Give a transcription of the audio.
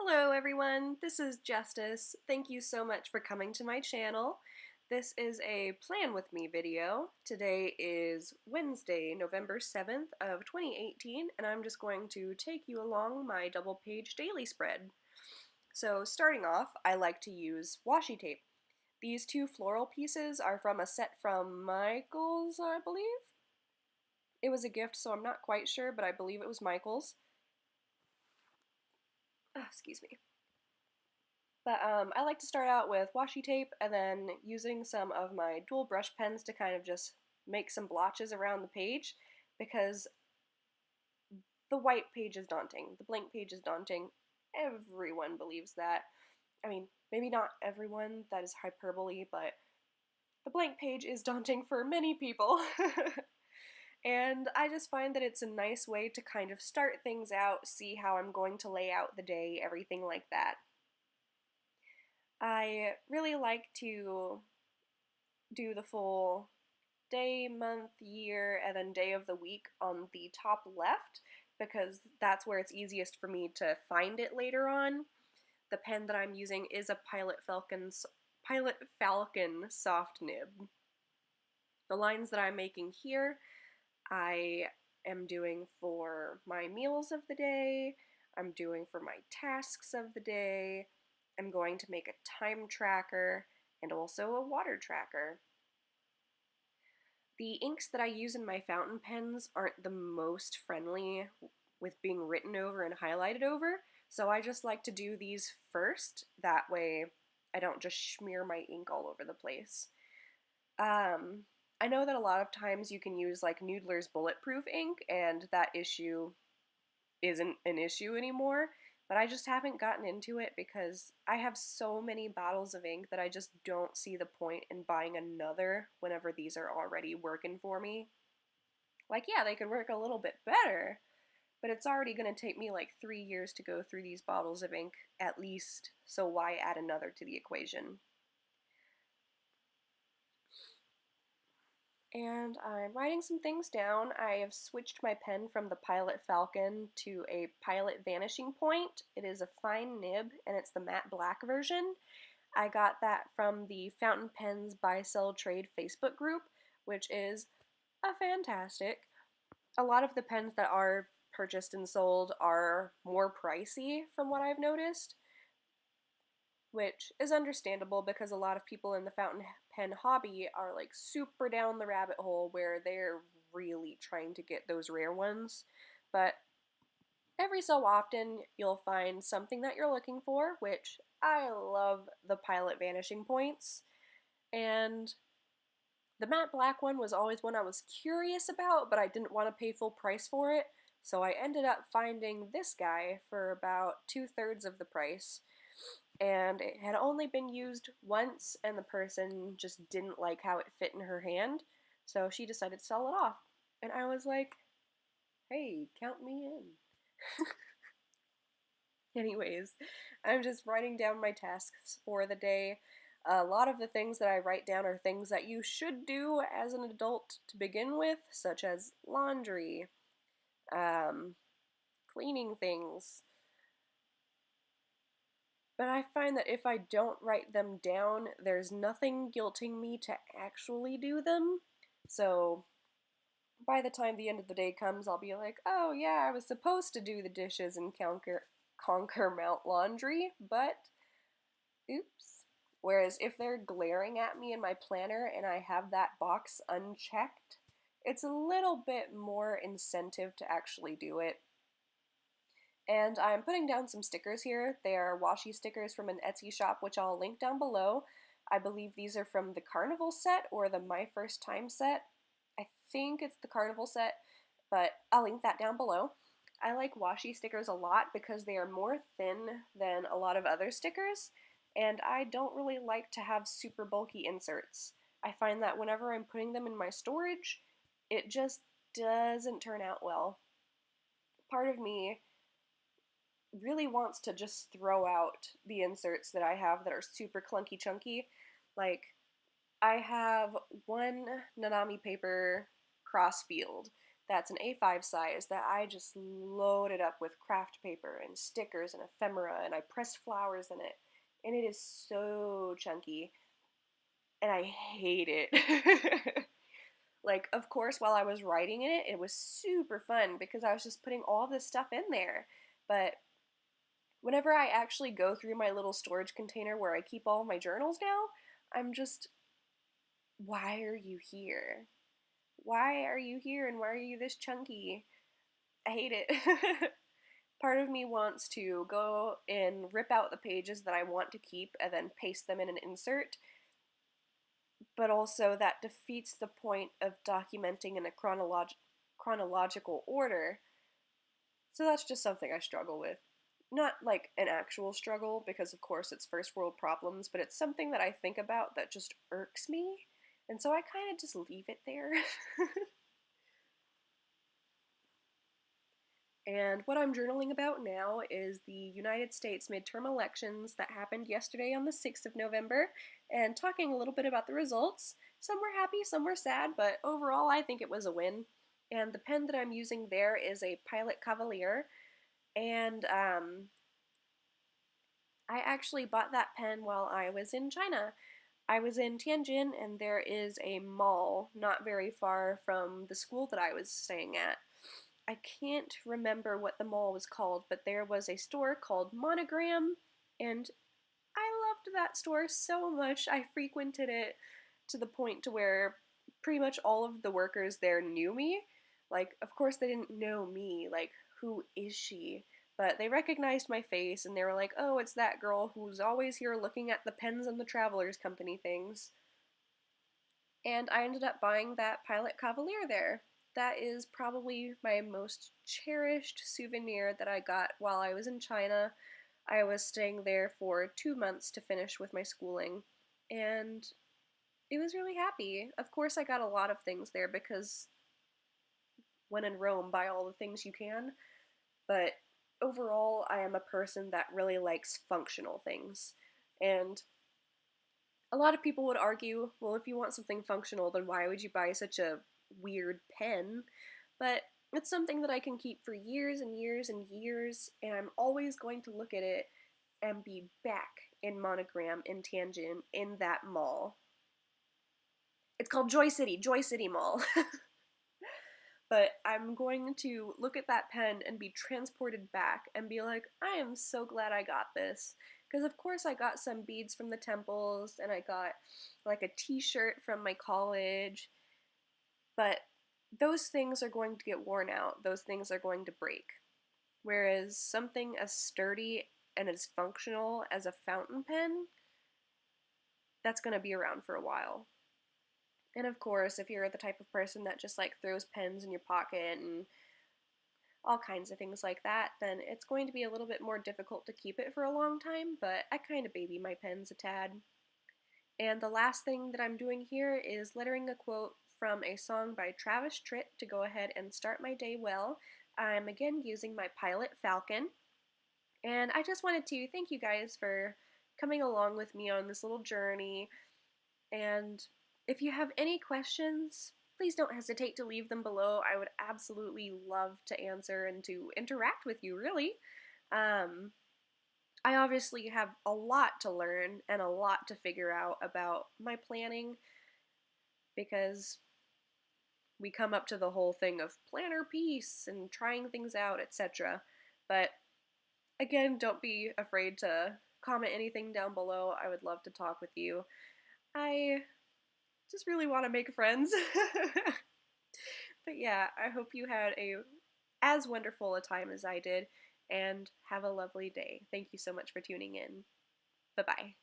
Hello everyone, this is Justus. Thank you so much for coming to my channel. This is a Plan With Me video. Today is Wednesday, November 7th of 2018, and I'm just going to take you along my double-page daily spread. So starting off, I like to use washi tape. These two floral pieces are from a set from Michael's, I believe? It was a gift, so I'm not quite sure, but I believe it was Michael's. Excuse me. But I like to start out with washi tape and then using some of my dual brush pens to kind of just make some blotches around the page, because the white page is daunting. The blank page is daunting. Everyone believes that. I mean, maybe not everyone, that is hyperbole, but the blank page is daunting for many people. And I just find that it's a nice way to kind of start things out, see how I'm going to lay out the day, everything like that. I really like to do the full day, month, year, and then day of the week on the top left, because that's where it's easiest for me to find it later on. The pen that I'm using is a Pilot Falcon soft nib. The lines that I'm making here, I am doing for my meals of the day, I'm doing for my tasks of the day, I'm going to make a time tracker, and also a water tracker. The inks that I use in my fountain pens aren't the most friendly with being written over and highlighted over, so I just like to do these first. That way I don't just smear my ink all over the place. I know that a lot of times you can use like Noodler's bulletproof ink, and that issue isn't an issue anymore, but I just haven't gotten into it because I have so many bottles of ink that I just don't see the point in buying another whenever these are already working for me. Like, yeah, they could work a little bit better, but it's already going to take me like 3 years to go through these bottles of ink at least, so why add another to the equation? And I'm writing some things down. I have switched my pen from the Pilot Falcon to a Pilot Vanishing Point. It is a fine nib, and it's the matte black version. I got that from the Fountain Pens Buy Sell Trade Facebook group, which is a fantastic. A lot of the pens that are purchased and sold are more pricey from what I've noticed, which is understandable because a lot of people in the fountain pen hobby are like super down the rabbit hole where they're really trying to get those rare ones. But every so often you'll find something that you're looking for, which I love the Pilot Vanishing Points. And the matte black one was always one I was curious about, but I didn't want to pay full price for it, so I ended up finding this guy for about 2/3 of the price. And it had only been used once, and the person just didn't like how it fit in her hand, so she decided to sell it off. And I was like, hey, count me in. Anyways, I'm just writing down my tasks for the day. A lot of the things that I write down are things that you should do as an adult to begin with, such as laundry, cleaning things. But I find that if I don't write them down, there's nothing guilting me to actually do them. So by the time the end of the day comes, I'll be like, oh yeah, I was supposed to do the dishes and conquer Mount Laundry, but oops. Whereas if they're glaring at me in my planner and I have that box unchecked, it's a little bit more incentive to actually do it. And I'm putting down some stickers here. They are washi stickers from an Etsy shop, which I'll link down below. I believe these are from the Carnival set or the My First Time set. I think it's the Carnival set, but I'll link that down below. I like washi stickers a lot because they are more thin than a lot of other stickers, and I don't really like to have super bulky inserts. I find that whenever I'm putting them in my storage, it just doesn't turn out well. Part of me really wants to just throw out the inserts that I have that are super clunky chunky. Like, I have one Nanami paper crossfield that's an A5 size that I just loaded up with craft paper and stickers and ephemera, and I pressed flowers in it. And it is so chunky, and I hate it. Like, of course, while I was writing in it, it was super fun because I was just putting all this stuff in there. But whenever I actually go through my little storage container where I keep all my journals now, I'm just, why are you here? Why are you here and why are you this chunky? I hate it. Part of me wants to go and rip out the pages that I want to keep and then paste them in an insert, but also that defeats the point of documenting in a chronological order. So that's just something I struggle with. Not like an actual struggle, because of course it's first world problems, but it's something that I think about that just irks me, and so I kind of just leave it there. And what I'm journaling about now is the United States midterm elections that happened yesterday on the 6th of November, and talking a little bit about the results. Some were happy, some were sad, but overall I think it was a win. And the pen that I'm using there is a Pilot Cavalier, and I actually bought that pen while I was in China. I was in Tianjin, and there is a mall not very far from the school that I was staying at. I can't remember what the mall was called, but there was a store called Monogram, and I loved that store so much. I frequented it to the point to where pretty much all of the workers there knew me. Like, of course they didn't know me, like, who is she? But they recognized my face and they were like, oh, it's that girl who's always here looking at the pens and the Travelers Company things. And I ended up buying that Pilot Cavalier there. That is probably my most cherished souvenir that I got while I was in China. I was staying there for 2 months to finish with my schooling, and it was really happy. Of course, I got a lot of things there because when in Rome, buy all the things you can, but overall, I am a person that really likes functional things. And a lot of people would argue, well, if you want something functional, then why would you buy such a weird pen? But it's something that I can keep for years and years and years, and I'm always going to look at it and be back in Monogram in Tianjin in that mall. It's called Joy City Mall. But I'm going to look at that pen and be transported back and be like, I am so glad I got this. Because of course I got some beads from the temples and I got like a t-shirt from my college, but those things are going to get worn out. Those things are going to break. Whereas something as sturdy and as functional as a fountain pen, that's going to be around for a while. And of course, if you're the type of person that just like throws pens in your pocket and all kinds of things like that, then it's going to be a little bit more difficult to keep it for a long time, but I kind of baby my pens a tad. And the last thing that I'm doing here is lettering a quote from a song by Travis Tritt to go ahead and start my day well. I'm again using my Pilot Falcon, and I just wanted to thank you guys for coming along with me on this little journey. And if you have any questions, please don't hesitate to leave them below. I would absolutely love to answer and to interact with you, really. I obviously have a lot to learn and a lot to figure out about my planning because we come up to the whole thing of planner piece and trying things out, etc. But again, don't be afraid to comment anything down below. I would love to talk with you. I just really want to make friends. But yeah, I hope you had as wonderful a time as I did, and have a lovely day. Thank you so much for tuning in. Bye-bye.